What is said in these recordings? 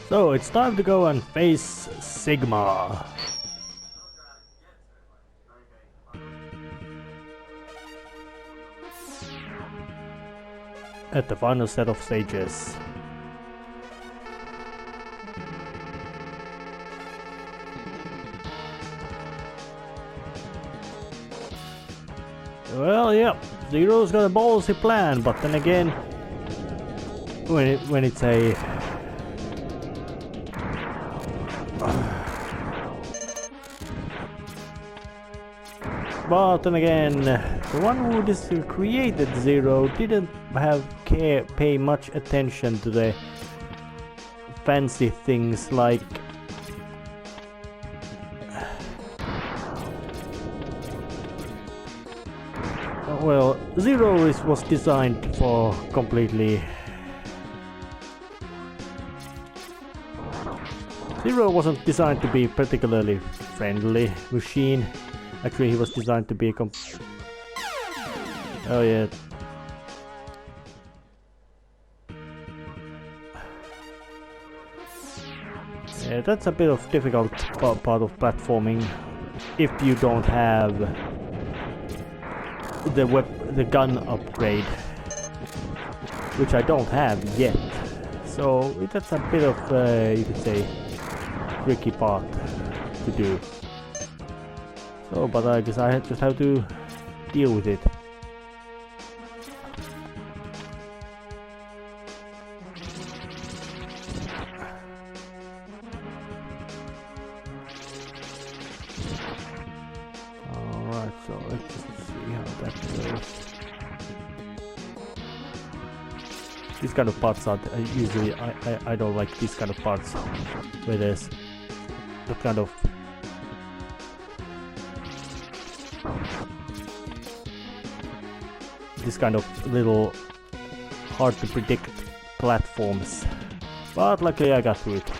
So it's time to go and face Sigma. At the final set of stages. Well, yeah, Zero's got a ballsy plan, but then again, when it's a but then again, the one who created Zero didn't pay much attention to the fancy things like well, Zero was designed for completely. Zero wasn't designed to be particularly friendly machine. Actually, he was designed to be a oh yeah. Yeah, that's a bit of difficult part of platforming if you don't have the gun upgrade, which I don't have yet. So that's a bit of you could say tricky part to do. So, but I guess I just have to deal with it. Alright, so let's just see how that goes. These kind of parts are usually I don't like these kind of parts where there's the kind of this kind of little hard to predict platforms, but luckily I got through it.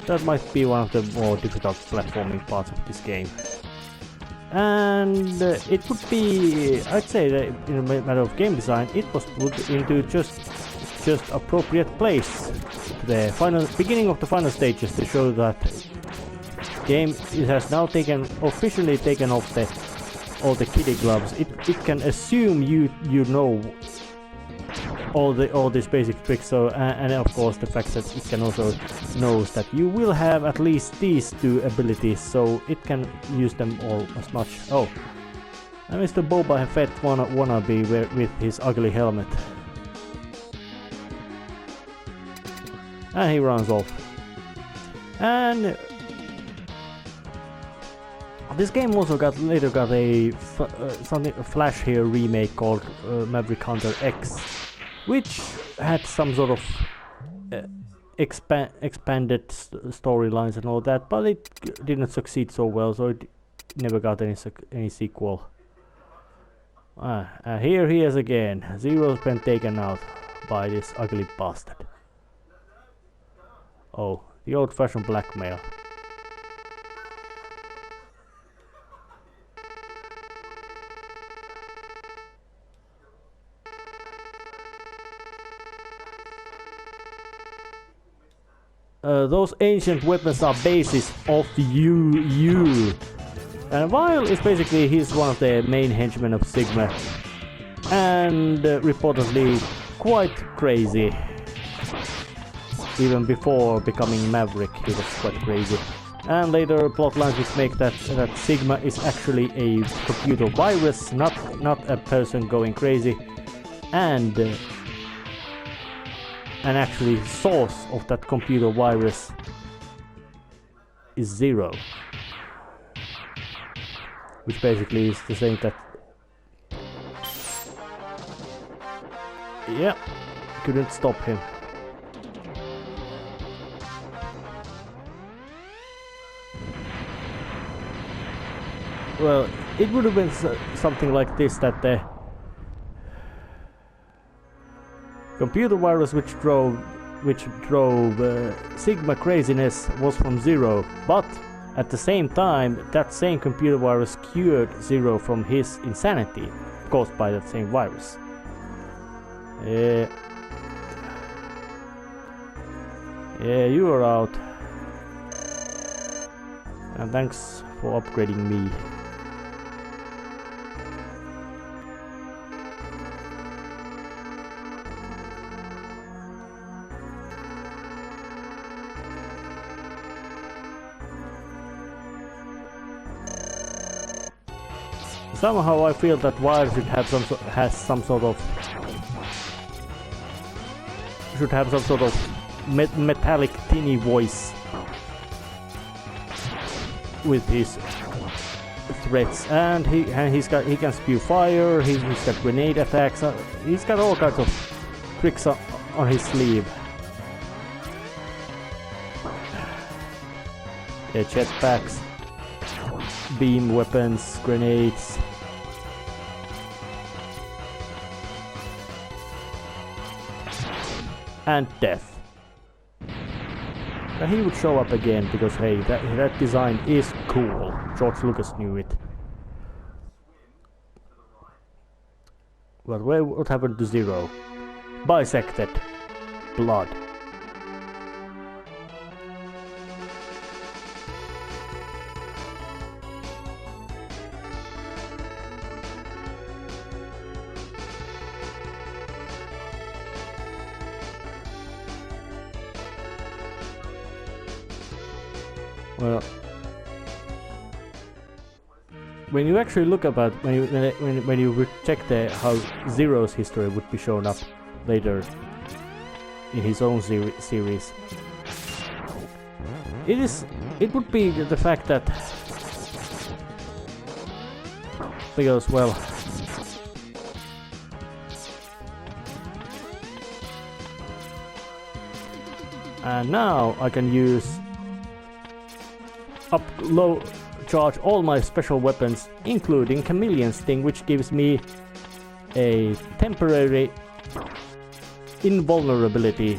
That might be one of the more difficult platforming parts of this game. And it would be, I'd say that in a matter of game design, it was put into just appropriate place. The beginning of the final stages to show that game it has now officially taken off all the kiddie gloves. It can assume you know all these basic tricks. So and of course the fact that it can also knows that you will have at least these two abilities, so it can use them all as much. Oh, and Mr. Boba Fett wannabe with his ugly helmet, and he runs off. And this game also later got a Flash here remake called Maverick Hunter X, which had some sort of expanded storylines and all that, but it didn't succeed so well, so it never got any sequel. Here he is again. Zero's been taken out by this ugly bastard. Oh, the old-fashioned blackmail. Those ancient weapons are bases of you. And while it's basically he's one of the main henchmen of Sigma, and reportedly quite crazy. Even before becoming Maverick, he was quite crazy. And later plotlines which make that Sigma is actually a computer virus, not a person going crazy, and actually source of that computer virus is Zero, which basically is to say that yeah, couldn't stop him. Well, it would have been something like this, that the computer virus which drove Sigma craziness was from Zero, but at the same time that same computer virus cured Zero from his insanity caused by that same virus. Yeah, you are out. And thanks for upgrading me. Somehow I feel that Wire should have some sort of metallic tinny voice with his threats, and he can spew fire. He's got grenade attacks. He's got all kinds of tricks on his sleeve. Yeah, jetpacks, beam weapons, grenades. And death. And he would show up again because hey, that design is cool. George Lucas knew it. But what happened to Zero? Bisected. Blood. Well, when you actually look about when you check how Zero's history would be shown up later in his own series, it would be the fact that because well, and now I can charge all my special weapons, including Chameleon Sting, which gives me a temporary invulnerability,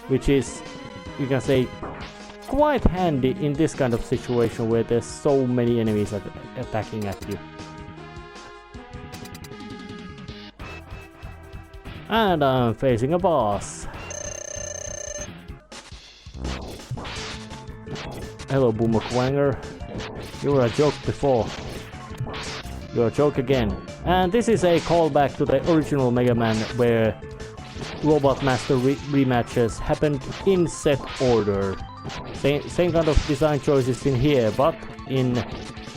which is, you can say, quite handy in this kind of situation where there's so many enemies attacking at you. And I'm facing a boss. Hello, Boomer Quanger. You were a joke before. You're a joke again. And this is a callback to the original Megaman, where Robot Master rematches happened in set order. Same kind of design choices in here, but in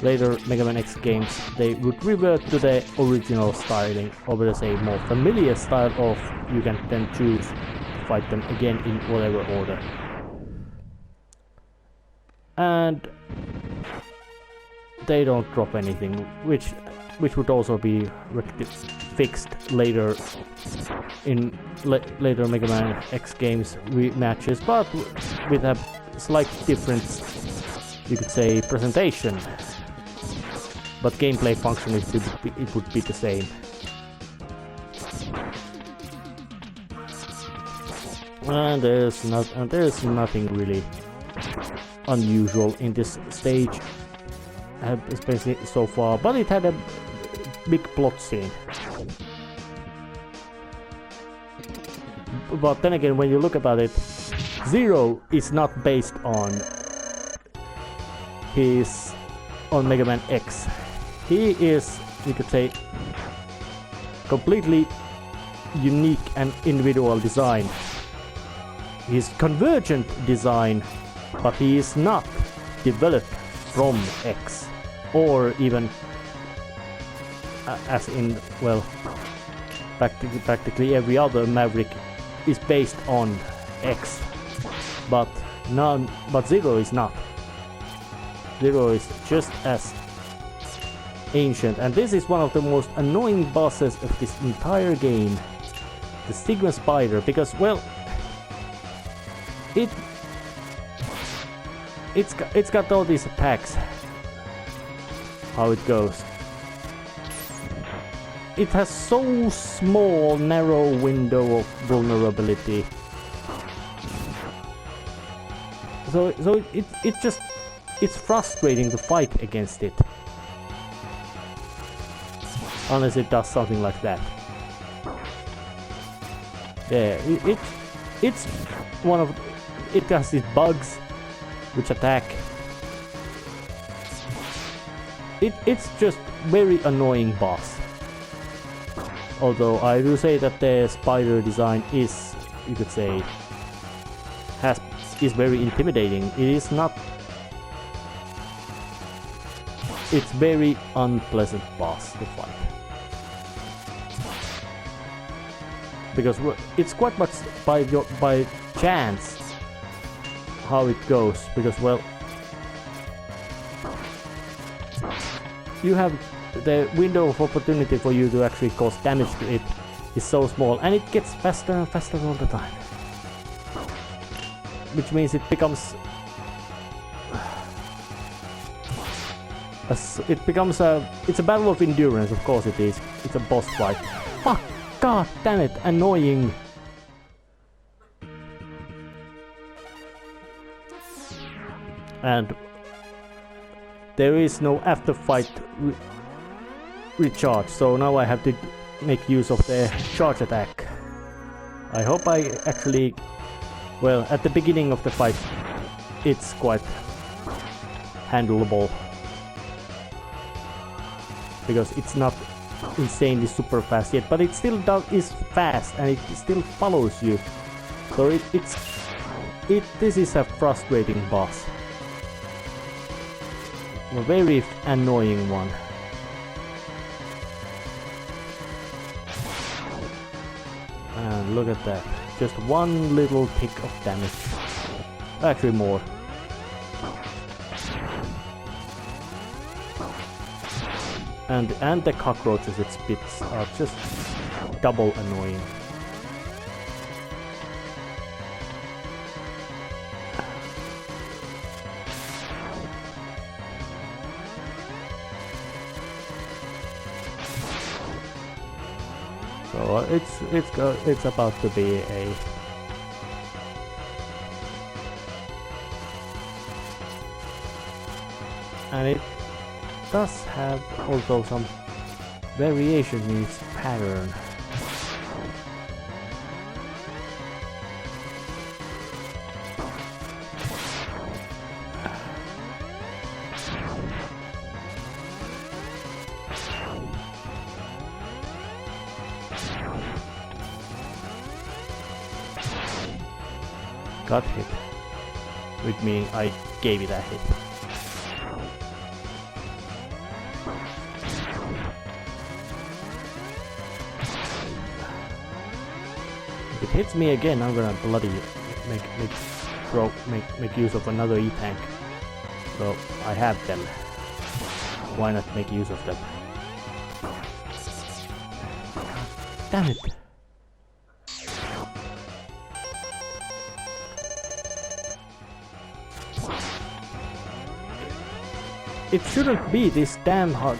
later Mega Man X games they would revert to the original styling, or let's say more familiar style of you can then choose to fight them again in whatever order. And they don't drop anything, which would also be fixed later in later Mega Man X games rematches, but with a slight difference, you could say, presentation. But gameplay function it would be the same. And there's nothing really unusual in this stage, especially so far, but it had a big plot scene. But then again, when you look about it, Zero is not based on Mega Man X. He is, you could say, completely unique and individual design. He's convergent design, but he is not developed from X, or even as in, well, practically every other Maverick is based on X, but Zero is not. Zero is just as ancient, and this is one of the most annoying bosses of this entire game, the Stigma Spider, because, well, it's got all these attacks. How it goes. It has so small, narrow window of vulnerability. So it's frustrating to fight against it. Unless it does something like that. Yeah, it's one of... It has these bugs which attack. It's just very annoying boss. Although I do say that the spider design is, you could say, is very intimidating. It is not... It's very unpleasant boss to fight. Because it's quite much by chance how it goes. Because, well, you have the window of opportunity for you to actually cause damage to it is so small, and it gets faster and faster all the time. Which means it becomes... It's a battle of endurance, of course it is. It's a boss fight. Fuck! God damn it! Annoying! And... there is no after fight recharge, so now I have to make use of the charge attack. I hope I actually... Well, at the beginning of the fight, it's quite handleable. Because it's not insanely super fast yet, but it still is fast and it still follows you. So this is a frustrating boss. A very annoying one. And look at that. Just one little tick of damage. Actually more. And the cockroaches it spits are just double annoying. So it's about to be a... And it does have also some variation in its pattern. Got hit. With me, I gave it a hit. If it hits me again, I'm gonna bloody make use of another E-tank. So I have them. Why not make use of them? Damn it! It shouldn't be this damn hard.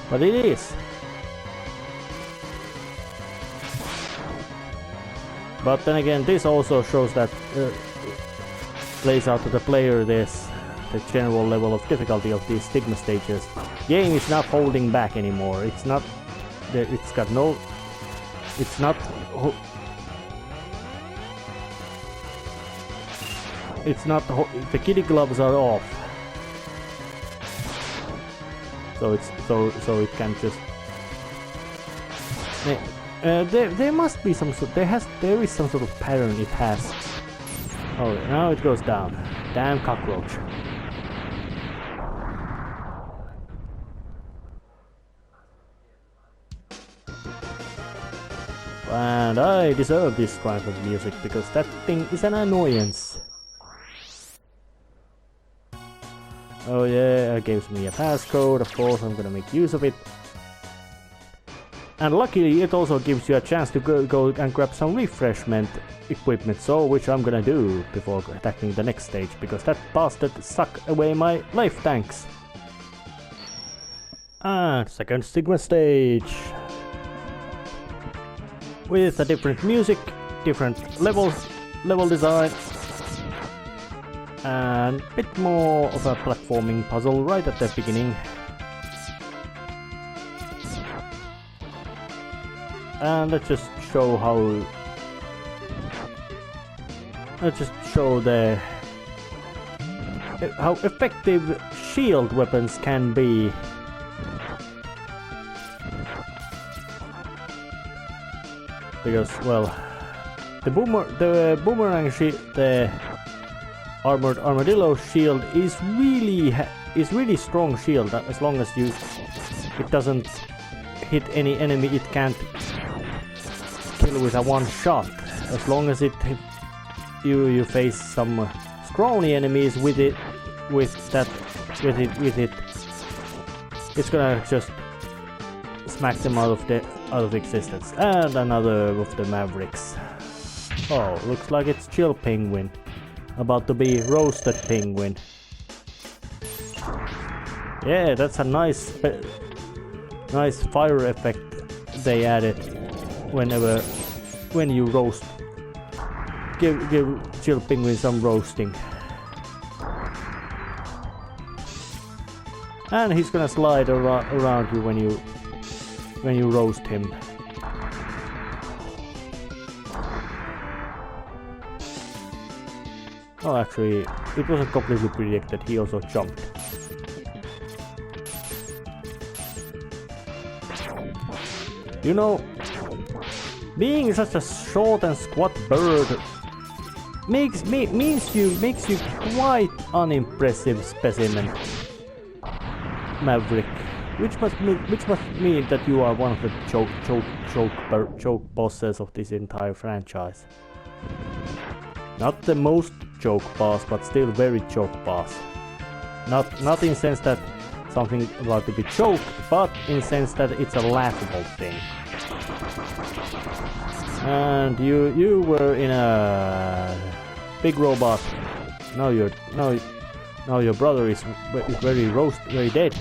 But it is. But then again, this also shows that plays out to the player the general level of difficulty of these Stigma stages. Game is not holding back anymore. It's not. It's got no. It's not. It's not. The kitty gloves are off. So it's so it can just. There must be some sort. There is some sort of pattern it has. Oh, now it goes down. Damn cockroach. And I deserve this kind of music because that thing is an annoyance. Oh yeah, it gives me a passcode, of course I'm gonna make use of it. And luckily it also gives you a chance to go and grab some refreshment equipment, so which I'm gonna do before attacking the next stage, because that bastard sucked away my life tanks. And second Stigma stage. With a different music, different level design, and a bit more of a platforming puzzle right at the beginning. And let's just show how. Let's just show the how effective shield weapons can be. Because, well, the boomerang shield, the armored armadillo shield is really strong shield. As long as it doesn't hit any enemy, it can't kill with a one shot. As long as you face some scrawny enemies with it, it's gonna just smack them out of existence. And another of the Mavericks. Oh, looks like it's Chill Penguin. About to be Roasted Penguin. Yeah, that's a nice fire effect they added when you roast. Give Chill Penguin some roasting. And he's gonna slide around you when you roast him. Oh, actually, it wasn't completely predicted. He also jumped. You know, being such a short and squat bird makes you quite unimpressive specimen, Maverick. Which must mean that you are one of the choke bosses of this entire franchise. Not the most choke boss, but still very choke boss. Not in sense that something about to be choked, but in sense that it's a laughable thing. And you were in a big robot. Now your brother is very dead.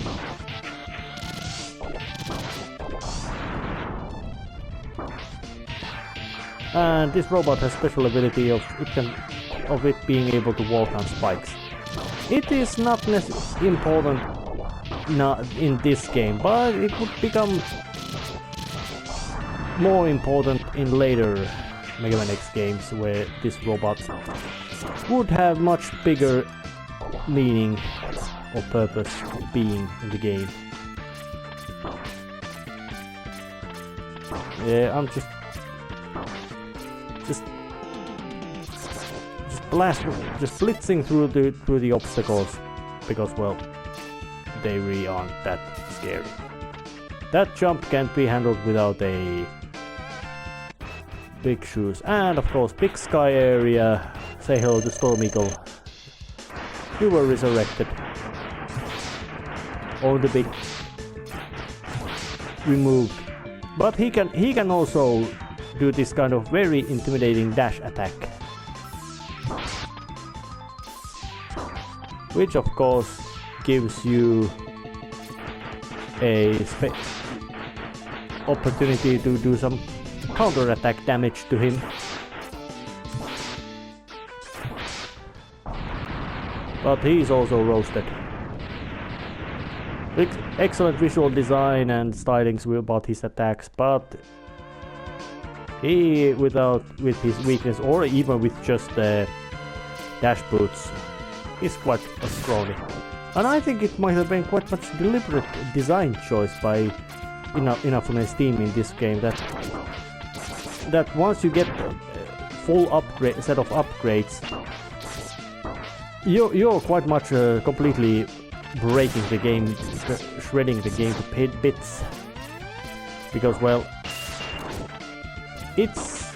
And this robot has special ability of it being able to walk on spikes. It is not necessarily important in this game, but it would become more important in later Megaman X games, where this robot would have much bigger meaning or purpose of being in the game. Yeah, I'm just blitzing through the obstacles, because, well, they really aren't that scary. That jump can't be handled without a big shoes. And of course, big sky area. Say hello to Storm Eagle. You were resurrected. Or the big removed. But he can also do this kind of very intimidating dash attack. Which of course gives you a opportunity to do some counter-attack damage to him. But he's also roasted. Excellent visual design and stylings about his attacks, but he, with his weakness, or even with just the dash boots, is quite a scrawny. And I think it might have been quite much deliberate design choice by Inafune's team in this game, that once you get full set of upgrades, you're quite much completely breaking the game, shredding the game to bits. Because, well, it's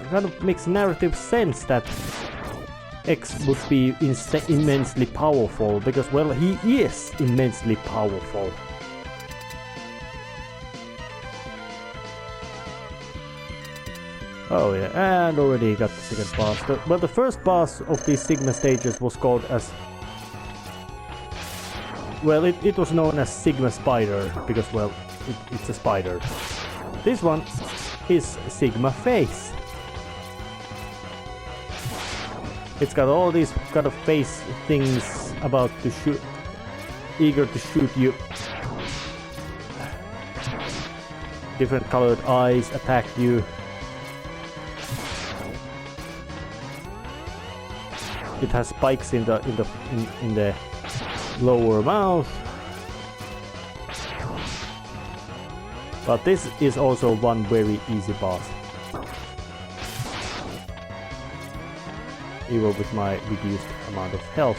kind of makes narrative sense that X would be immensely powerful, because, well, he is immensely powerful. Oh yeah, and already got the second boss. Well, the first boss of these Sigma stages was called as... Well, it was known as Sigma Spider, because, well, it's a spider. This one is Sigma Face. It's got all these kind of face things about to shoot, eager to shoot you. Different colored eyes attack you. it has spikes in the lower mouth. But this is also one very easy boss. Even with my reduced amount of health,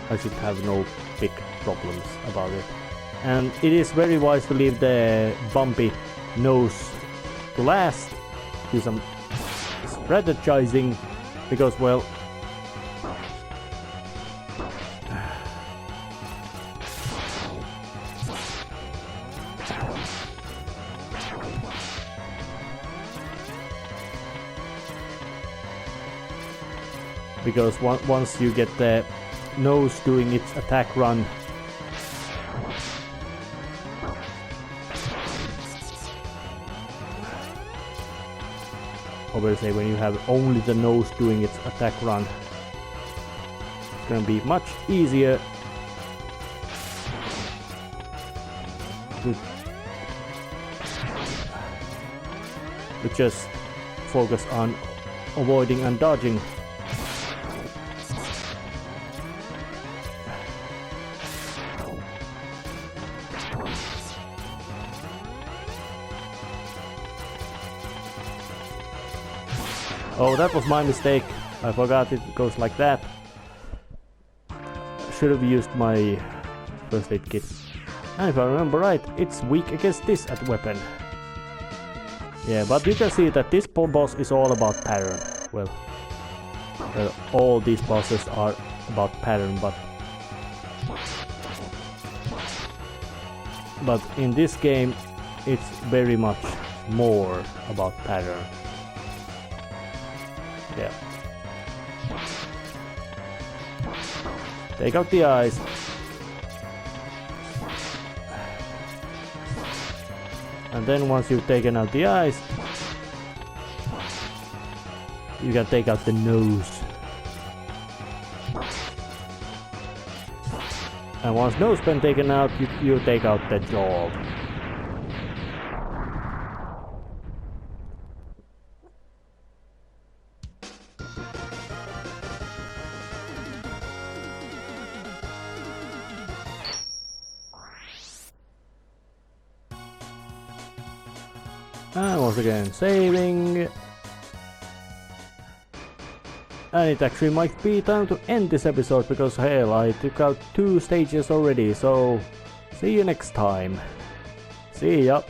I should have no big problems about it. And it is very wise to leave the bumpy nose to last. Do some strategizing, because, well, because once you get the nose doing its attack run, or better say, when you have only the nose doing its attack run, it's gonna be much easier to just focus on avoiding and dodging. Oh, that was my mistake. I forgot it goes like that. Should have used my first aid kit. And if I remember right, it's weak against this at weapon. Yeah, but you can see that this boss is all about pattern. Well, all these bosses are about pattern, but in this game, it's very much more about pattern. Yeah. Take out the eyes. And then once you've taken out the eyes, you can take out the nose. And once nose been taken out, you take out the jaw. And once again, saving. And it actually might be time to end this episode, because hell, I took out 2 stages already, so see you next time. See ya.